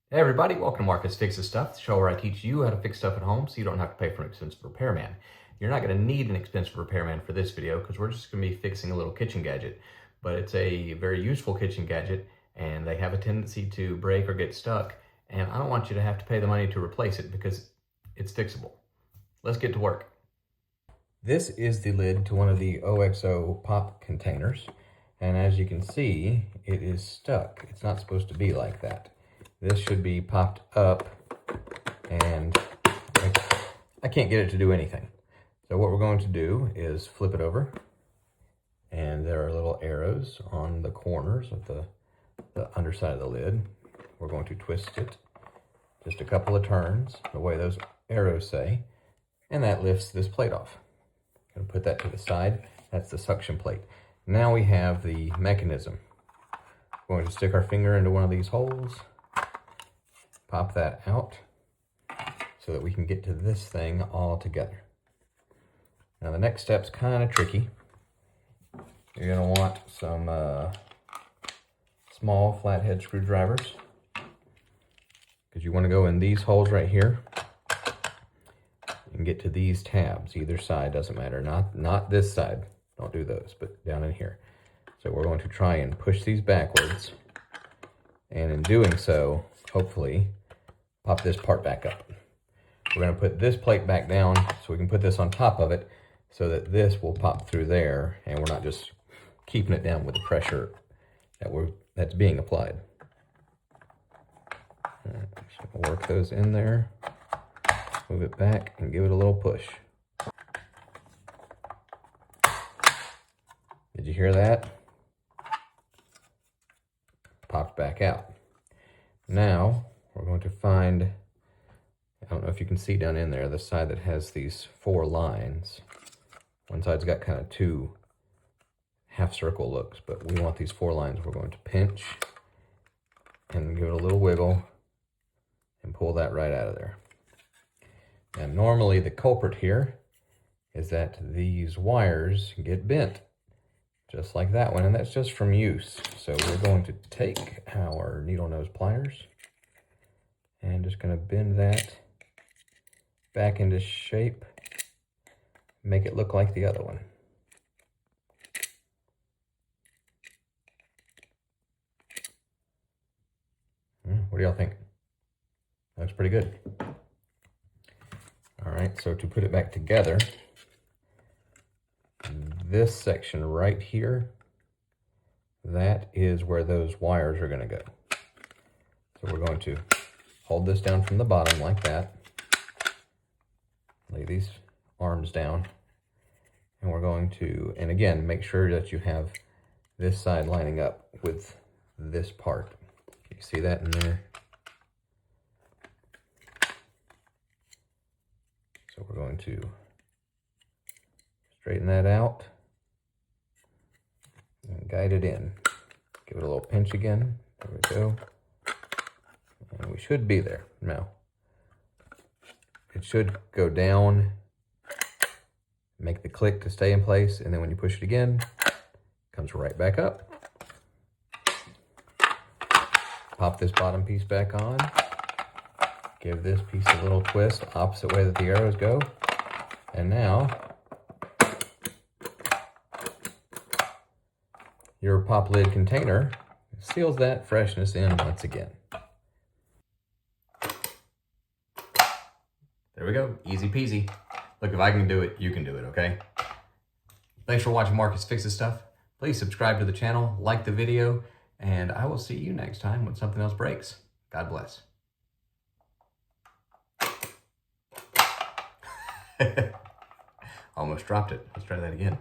Hey everybody, welcome to Marcus Fixes Stuff, the show where I teach you how to fix stuff at home so you don't have to pay for an expensive repairman. You're not going to need an expensive repairman for this video because we're just going to be fixing a little kitchen gadget. But it's a very useful kitchen gadget and they have a tendency to break or get stuck, and I don't want you to have to pay the money to replace it because it's fixable. Let's get to work. This is the lid to one of the OXO Pop containers, and as you can see, it is stuck. It's not supposed to be like that. This should be popped up, and I can't get it to do anything. So what we're going to do is flip it over, and there are little arrows on the corners of the underside of the lid. We're going to twist it just a couple of turns, the way those arrows say, and that lifts this plate off. I'm going to put that to the side. That's the suction plate. Now we have the mechanism. We're going to stick our finger into one of these holes, pop that out so that we can get to this thing all together. Now the next step's kind of tricky. You're going to want some small flathead screwdrivers because you want to go in these holes right here and get to these tabs. Either side, doesn't matter. Not this side. Don't do those, but down in here. So we're going to try and push these backwards, and in doing so, hopefully, pop this part back up. We're going to put this plate back down so we can put this on top of it so that this will pop through there and we're not just keeping it down with the pressure that's being applied. All right, so we'll work those in there, move it back and give it a little push. Did you hear that? Popped back out. Now we're going to find, I don't know if you can see down in there, the side that has these 4 lines. One side's got kind of 2 half circle looks, but we want these 4 lines. We're going to pinch and give it a little wiggle and pull that right out of there. And normally the culprit here is that these wires get bent, just like that one, and that's just from use. So we're going to take our needle nose pliers and just going to bend that back into shape, make it look like the other one. What do y'all think? Looks pretty good. All right, so to put it back together, this section right here, that is where those wires are going to go. So we're going to hold this down from the bottom like that, lay these arms down, and we're going to, and again, make sure that you have this side lining up with this part. Can you see that in there? So we're going to straighten that out and guide it in. Give it a little pinch again. There we go. And we should be there. Now, it should go down, make the click to stay in place, and then when you push it again, it comes right back up. Pop this bottom piece back on. Give this piece a little twist, opposite way that the arrows go. And now, your pop lid container seals that freshness in once again. There we go, easy peasy. Look, if I can do it, you can do it, okay? Thanks for watching Marcus Fixes Stuff. Please subscribe to the channel, like the video, and I will see you next time when something else breaks. God bless. Almost dropped it. Let's try that again.